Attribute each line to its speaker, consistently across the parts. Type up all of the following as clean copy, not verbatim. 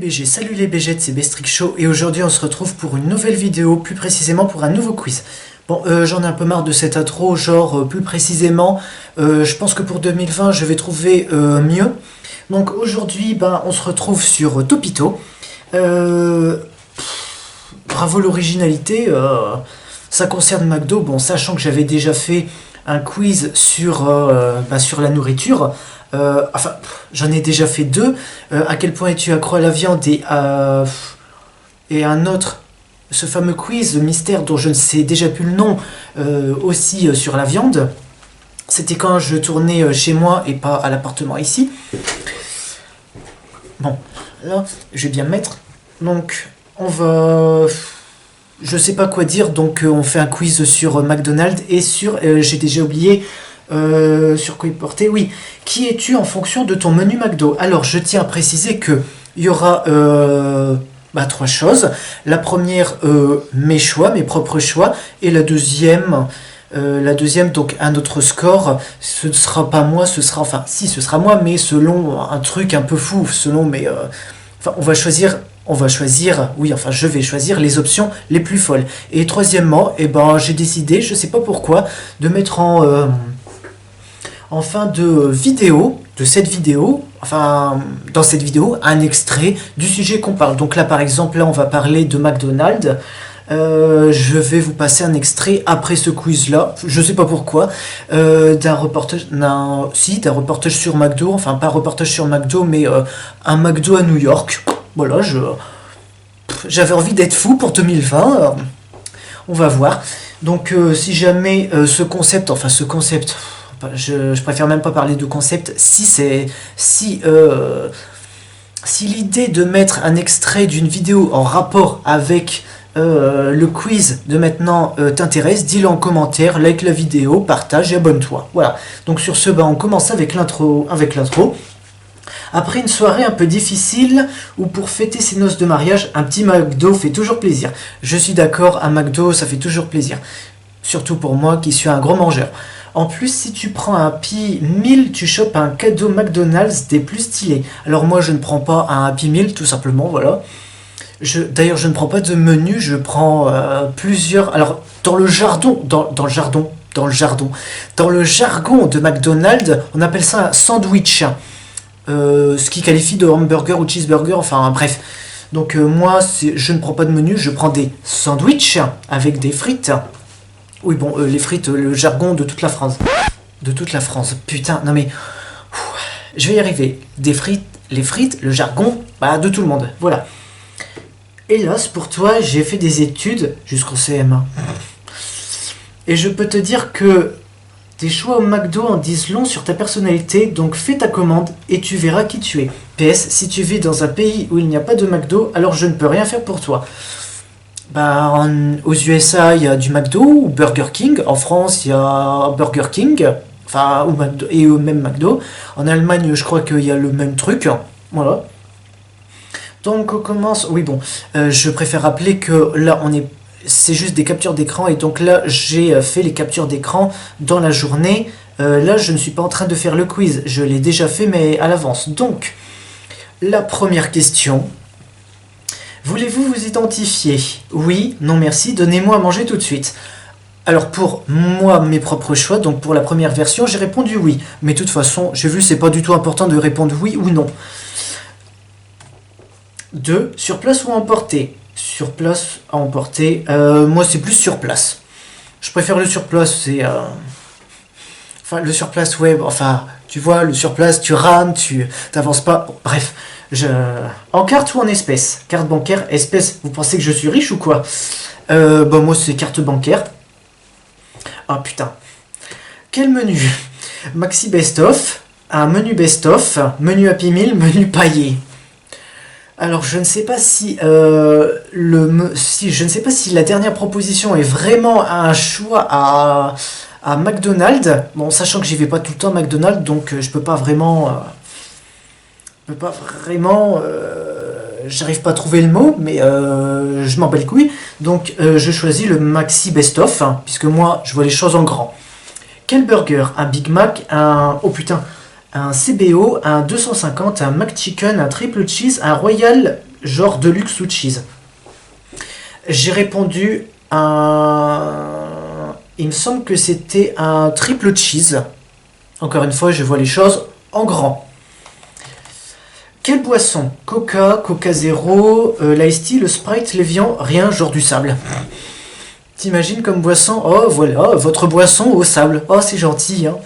Speaker 1: BG, salut les BG, c'est Bestrick Show et aujourd'hui on se retrouve pour une nouvelle vidéo, plus précisément pour un nouveau quiz. Bon, j'en ai un peu marre de cette intro, genre plus précisément, je pense que pour 2020 je vais trouver mieux. Donc aujourd'hui, on se retrouve sur Topito. Bravo l'originalité, ça concerne McDo, bon, sachant que j'avais déjà fait un quiz sur la nourriture. J'en ai déjà fait deux. À quel point es-tu accro à la viande et un autre, ce fameux quiz mystère dont je ne sais déjà plus le nom, aussi sur la viande. C'était quand je tournais chez moi et pas à l'appartement ici. Bon, là, je vais bien me mettre. Donc, on va... Je sais pas quoi dire, donc on fait un quiz sur McDonald's et sur... j'ai déjà oublié... sur quoi il portait, oui. Qui es-tu en fonction de ton menu McDo? Alors, je tiens à préciser que il y aura trois choses. La première, mes choix, mes propres choix, et la deuxième, donc un autre score. Ce ne sera pas moi, ce sera, enfin, si, ce sera moi, mais selon un truc un peu fou, selon mes, on va choisir. Je vais choisir les options les plus folles. Et troisièmement, j'ai décidé, je sais pas pourquoi, de mettre en fin de cette vidéo, dans cette vidéo, un extrait du sujet qu'on parle. Donc là, par exemple, on va parler de McDonald's. Je vais vous passer un extrait après ce quiz-là, je sais pas pourquoi, d'un reportage sur McDo, enfin pas un reportage sur McDo, mais un McDo à New York. Voilà, j'avais envie d'être fou pour 2020, on va voir. Donc si jamais ce concept, je préfère même pas parler de concept, si l'idée de mettre un extrait d'une vidéo en rapport avec le quiz de maintenant t'intéresse, dis-le en commentaire, like la vidéo, partage et abonne-toi. Voilà, donc sur ce, on commence avec l'intro. Après une soirée un peu difficile, ou pour fêter ses noces de mariage, un petit McDo fait toujours plaisir. Je suis d'accord, un McDo, ça fait toujours plaisir. Surtout pour moi qui suis un gros mangeur. En plus, si tu prends un Happy Meal, tu chopes un cadeau McDonald's des plus stylés. Alors moi, je ne prends pas un Happy Meal, tout simplement, voilà. D'ailleurs, je ne prends pas de menu, je prends plusieurs... Alors, dans le jargon de McDonald's, on appelle ça un sandwich. Ce qui qualifie de hamburger ou cheeseburger, enfin bref. Donc moi, je ne prends pas de menu, je prends des sandwichs avec des frites. Oui, bon, les frites, le jargon de toute la France. De toute la France, putain, non mais... je vais y arriver. Des frites, les frites, le jargon, de tout le monde, voilà. Hélas, pour toi, j'ai fait des études jusqu'au CM1. Et je peux te dire que tes choix au McDo en disent long sur ta personnalité, donc fais ta commande et tu verras qui tu es. PS, si tu vis dans un pays où il n'y a pas de McDo, alors je ne peux rien faire pour toi. Aux USA, il y a du McDo ou Burger King. En France, il y a Burger King, ou McDo, et même McDo. En Allemagne, je crois qu'il y a le même truc. Voilà. Donc on commence... Oui, bon, je préfère rappeler que là, c'est juste des captures d'écran, et donc là, j'ai fait les captures d'écran dans la journée. Là, je ne suis pas en train de faire le quiz. Je l'ai déjà fait, mais à l'avance. Donc, la première question... Voulez-vous vous identifier? Oui, non merci, donnez-moi à manger tout de suite. Alors pour moi, mes propres choix, donc pour la première version, j'ai répondu oui. Mais de toute façon, j'ai vu, c'est pas du tout important de répondre oui ou non. 2. Sur place ou à emporter? Sur place, à emporter. Moi, c'est plus sur place. Je préfère le sur place, c'est... le sur place, ouais, tu vois, le sur place, tu rames, tu t'avances pas. Bon, bref. En carte ou en espèces? Carte bancaire, espèces. Vous pensez que je suis riche ou quoi? Moi c'est carte bancaire. Ah putain. Quel menu? Maxi best-of, un menu best-of, menu Happy Meal, menu paillé. Alors je ne sais pas si je ne sais pas si la dernière proposition est vraiment un choix à McDonald's. Bon, sachant que j'y vais pas tout le temps à McDonald's, donc je peux pas vraiment... j'arrive pas à trouver le mot, mais je m'en bats les couilles. Donc je choisis le Maxi Best Of, puisque moi je vois les choses en grand. Quel burger? Un Big Mac, un CBO, un 250, un McChicken, un Triple Cheese, un Royal genre deluxe ou cheese. J'ai répondu il me semble que c'était un triple cheese. Encore une fois, je vois les choses en grand. Quelle boisson? Coca, Coca Zéro, l'Ice Tea, le Sprite, l'Evian, rien, genre du sable. T'imagines comme boisson? Oh voilà, votre boisson au sable. Oh c'est gentil, hein.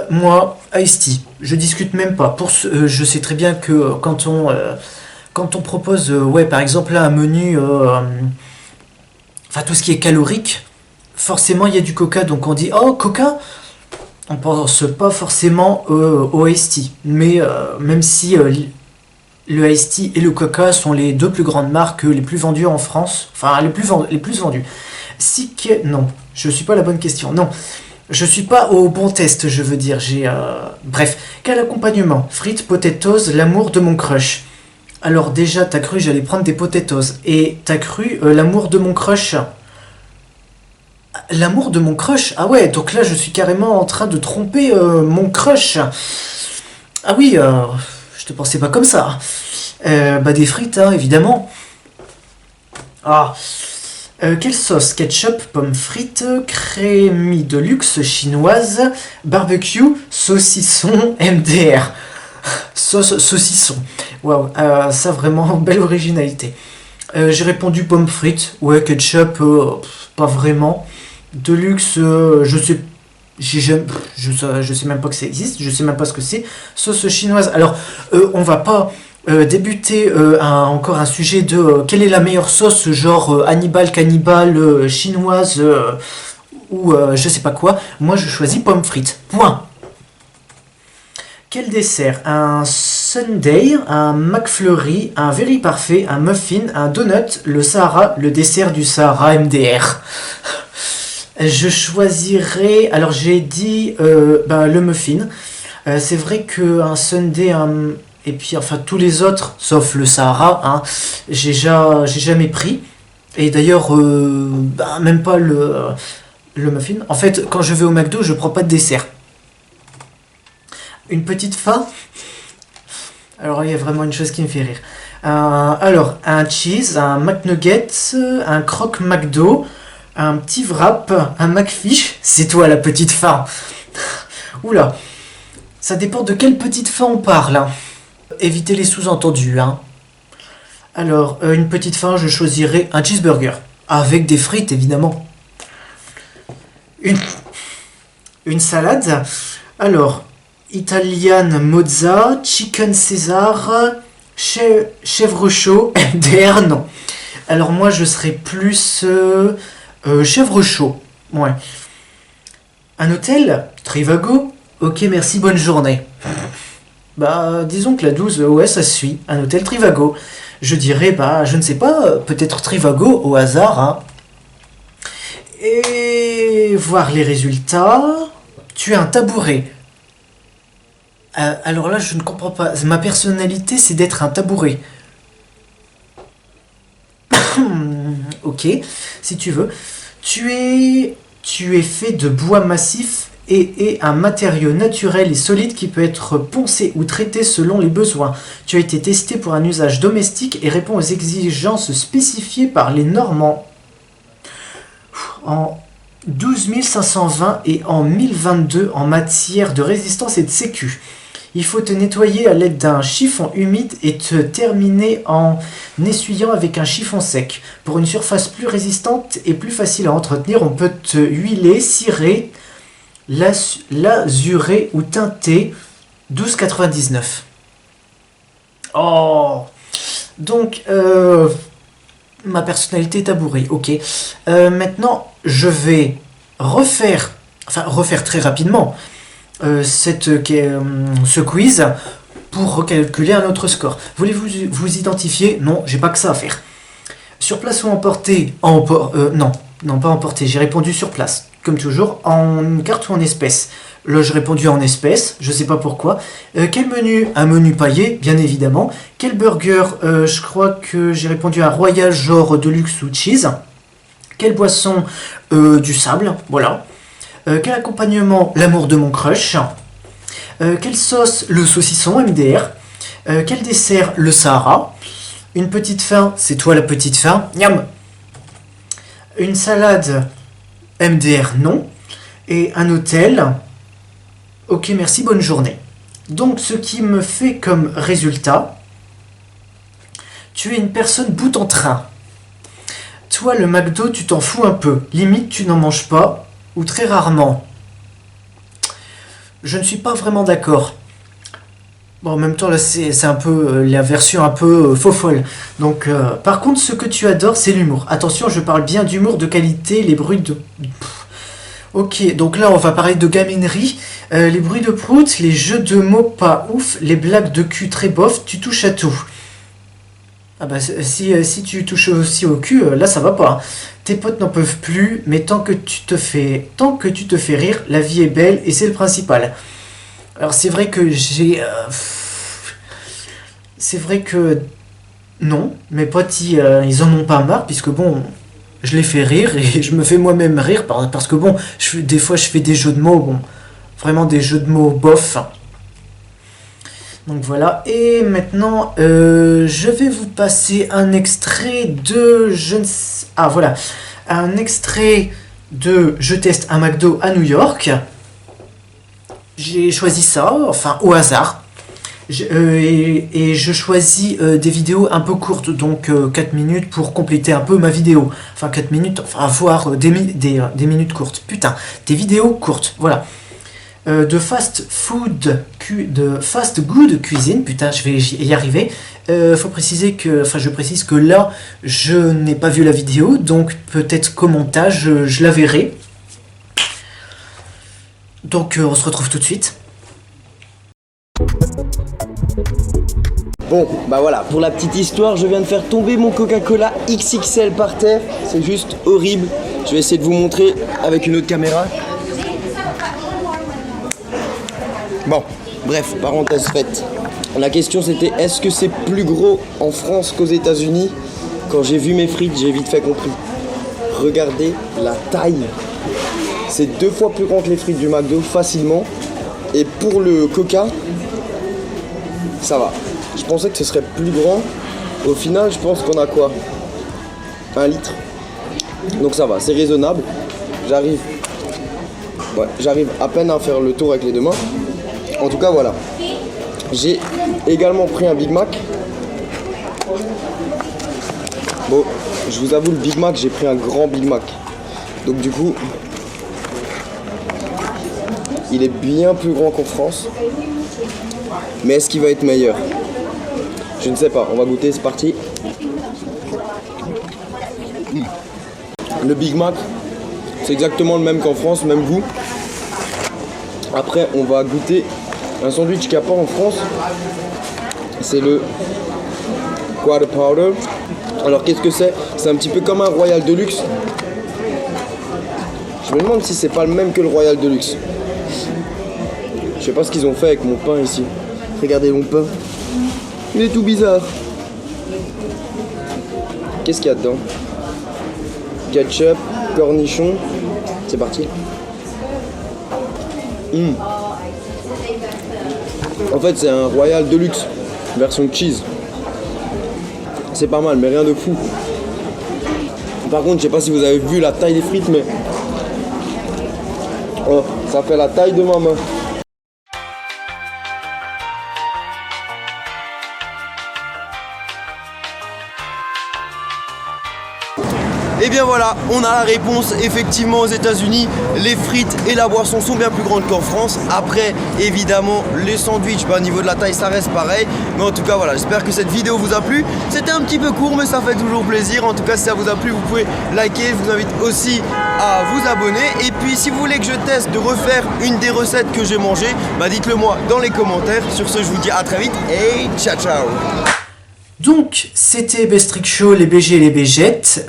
Speaker 1: Moi, Ice Tea, je discute même pas. Je sais très bien que quand on propose, ouais, par exemple là, un menu, enfin tout ce qui est calorique, forcément il y a du Coca, donc on dit oh Coca. On pense pas forcément au Ice Tea, mais même si le Ice Tea et le Coca sont les deux plus grandes marques les plus vendues en France, enfin les plus vendues. Non, je suis pas la bonne question. Non, je suis pas au bon test, je veux dire. Bref, quel accompagnement? Frites, potatoes, l'amour de mon crush. Alors déjà, t'as cru j'allais prendre des potatoes et t'as cru l'amour de mon crush. L'amour de mon crush? Ah ouais, donc là je suis carrément en train de tromper mon crush. Ah oui, je te pensais pas comme ça. Bah des frites, hein, évidemment. Ah, quelle sauce? Ketchup, pommes frites, crémie de luxe chinoise, barbecue, saucisson, MDR. Saucisson. Waouh, ça vraiment, belle originalité. J'ai répondu pommes frites. Ouais, ketchup, pas vraiment. Deluxe, je sais, je sais même pas que ça existe, je sais même pas ce que c'est. Sauce chinoise. Alors, on va pas débuter encore un sujet de quelle est la meilleure sauce, genre Hannibal, cannibale, chinoise ou je sais pas quoi. Moi, je choisis pommes frites. Point. Quel dessert? Un sundae, un McFlurry, un Very Parfait, un muffin, un donut, le Sahara, le dessert du Sahara MDR. Je choisirais. Alors j'ai dit le muffin. C'est vrai qu'un sundae et puis enfin tous les autres, sauf le Sahara, hein, j'ai jamais pris. Et d'ailleurs, même pas le muffin. En fait, quand je vais au McDo, je prends pas de dessert. Une petite faim. Alors il y a vraiment une chose qui me fait rire. Alors un cheese, un McNugget, un croque McDo, un petit wrap, un McFish. C'est toi la petite faim. Oula. Ça dépend de quelle petite faim on parle. Hein. Évitez les sous-entendus. Hein. Alors une petite faim, je choisirais un cheeseburger. Avec des frites évidemment. Une salade. Alors Italian mozza, chicken César, chèvre chaud, MDR, non. Alors moi je serais plus chèvre chaud, ouais. Un hôtel, Trivago, ok merci, bonne journée. Bah disons que la 12, ouais ça suit, un hôtel Trivago. Je dirais, je ne sais pas, peut-être Trivago au hasard, hein. Et voir les résultats, tu as un tabouret. Alors là, je ne comprends pas. Ma personnalité, c'est d'être un tabouret. Ok, si tu veux. Tu es fait de bois massif et est un matériau naturel et solide qui peut être poncé ou traité selon les besoins. Tu as été testé pour un usage domestique et répond aux exigences spécifiées par les normes en 12 520 et en 1022 en matière de résistance et de sécu. Il faut te nettoyer à l'aide d'un chiffon humide et te terminer en essuyant avec un chiffon sec. Pour une surface plus résistante et plus facile à entretenir, on peut te huiler, cirer, lazurer ou teinter. 12,99. Oh. Donc, ma personnalité est tabourée, ok. Maintenant, je vais refaire très rapidement ce quiz pour recalculer un autre score. Voulez-vous vous identifier? Non, j'ai pas que ça à faire. Sur place ou emporté? Non, pas emporté. J'ai répondu sur place, comme toujours, en carte ou en espèces. Là, j'ai répondu en espèces, je sais pas pourquoi. Quel menu? Un menu paillé, bien évidemment. Quel burger? Je crois que j'ai répondu à royal, genre deluxe ou cheese. Quelle boisson? Du sable, voilà. Quel accompagnement? L'amour de mon crush. Quelle sauce? Le saucisson MDR. Quel dessert? Le Sahara. Une petite faim, c'est toi la petite faim. Miam. Une salade, MDR, non. Et un hôtel, ok, merci, bonne journée. Donc, ce qui me fait comme résultat, tu es une personne bout en train. Toi, le McDo, tu t'en fous un peu. Limite, tu n'en manges pas, ou très rarement. Je ne suis pas vraiment d'accord. Bon, en même temps, là, c'est un peu la version un peu faux folle. Donc, par contre, ce que tu adores, c'est l'humour. Attention, je parle bien d'humour de qualité, les bruits de... Ok, donc là, on va parler de gaminerie. Les bruits de prout, les jeux de mots pas ouf, les blagues de cul très bof, tu touches à tout. Ah bah, si tu touches aussi au cul, là, ça va pas. Hein. Tes potes n'en peuvent plus, mais tant que tu te fais rire, la vie est belle et c'est le principal. Alors c'est vrai que c'est vrai que non, mes potes ils en ont pas marre puisque bon, je les fais rire et je me fais moi-même rire parce que bon, des fois je fais des jeux de mots, bon, vraiment des jeux de mots bof. Donc voilà, et maintenant je vais vous passer un extrait de voilà, un extrait de Je teste un McDo à New York. J'ai choisi ça, enfin au hasard. Et je choisis des vidéos un peu courtes, donc 4 minutes pour compléter un peu ma vidéo. Enfin 4 minutes, enfin voire des minutes courtes. Putain, des vidéos courtes, voilà. De fast good cuisine, putain je vais y arriver. Faut préciser que, enfin je précise que là, je n'ai pas vu la vidéo, donc peut-être qu'au montage, je la verrai. Donc on se retrouve tout de suite.
Speaker 2: Bon, bah voilà, pour la petite histoire, je viens de faire tomber mon Coca-Cola XXL par terre. C'est juste horrible. Je vais essayer de vous montrer avec une autre caméra. Bon, bref, parenthèse faite. La question c'était, est-ce que c'est plus gros en France qu'aux États-Unis? Quand j'ai vu mes frites, j'ai vite fait compris. Regardez la taille. C'est 2 fois plus grand que les frites du McDo, facilement. Et pour le Coca, ça va. Je pensais que ce serait plus grand. Au final, je pense qu'on a quoi? 1 litre. Donc ça va, c'est raisonnable. J'arrive à peine à faire le tour avec les 2 mains. En tout cas, voilà. J'ai également pris un Big Mac. Bon, je vous avoue, le Big Mac, j'ai pris un grand Big Mac. Donc du coup, il est bien plus grand qu'en France. Mais est-ce qu'il va être meilleur? Je ne sais pas, on va goûter, c'est parti. Le Big Mac, c'est exactement le même qu'en France, même goût. Après, on va goûter un sandwich qu'il n'y a pas en France. C'est le Quarter Pounder. Alors qu'est-ce que c'est? C'est un petit peu comme un Royal Deluxe. Je me demande si c'est pas le même que le Royal Deluxe. Je sais pas ce qu'ils ont fait avec mon pain ici. Regardez mon pain. Il est tout bizarre. Qu'est-ce qu'il y a dedans? Ketchup, cornichon. C'est parti. En fait, c'est un Royal Deluxe, version cheese. C'est pas mal, mais rien de fou. Par contre, je sais pas si vous avez vu la taille des frites, mais... Oh, ça fait la taille de ma main. Et bien voilà, on a la réponse. Effectivement, aux États-Unis, les frites et la boisson sont bien plus grandes qu'en France. Après, évidemment, les sandwichs, au niveau de la taille, ça reste pareil. Mais en tout cas, voilà, j'espère que cette vidéo vous a plu. C'était un petit peu court, mais ça fait toujours plaisir. En tout cas, si ça vous a plu, vous pouvez liker. Je vous invite aussi à vous abonner. Et puis, si vous voulez que je teste de refaire une des recettes que j'ai mangées, dites-le moi dans les commentaires. Sur ce, je vous dis à très vite et ciao, ciao.
Speaker 1: Donc, c'était Bestrick Show, les BG et les BGettes.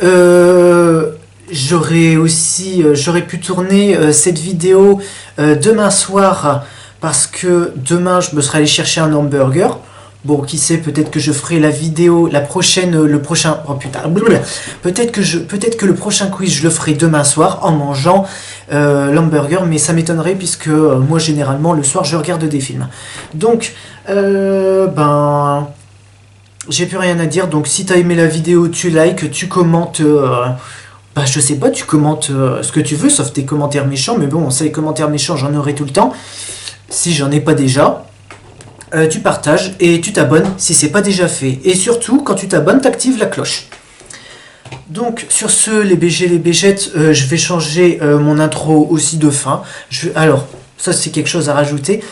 Speaker 1: J'aurais pu tourner cette vidéo demain soir parce que demain je me serais allé chercher un hamburger. Bon, qui sait, peut-être que je ferai la vidéo, le prochain, oh putain, blablabla. Peut-être que le prochain quiz, je le ferai demain soir en mangeant l'hamburger, mais ça m'étonnerait puisque moi, généralement, le soir, je regarde des films. Donc, ben, j'ai plus rien à dire. Donc, si t'as aimé la vidéo, tu likes, tu commentes, bah, je sais pas, tu commentes ce que tu veux, sauf tes commentaires méchants, mais bon, ça, les commentaires méchants, j'en aurai tout le temps, si j'en ai pas déjà. Tu partages et tu t'abonnes si c'est pas déjà fait. Et surtout, quand tu t'abonnes, t'actives la cloche. Donc, sur ce, les BG, les BGettes, je vais changer mon intro aussi de fin. Alors, ça c'est quelque chose à rajouter.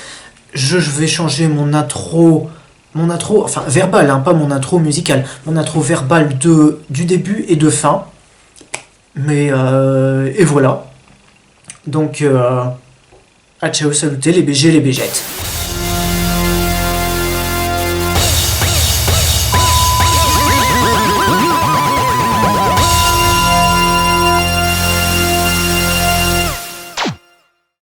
Speaker 1: Je vais changer mon intro, enfin verbal, hein, pas mon intro musical. Mon intro verbal du début et de fin. Mais, et voilà. Donc, à ciao, saluté les BG, les BGettes.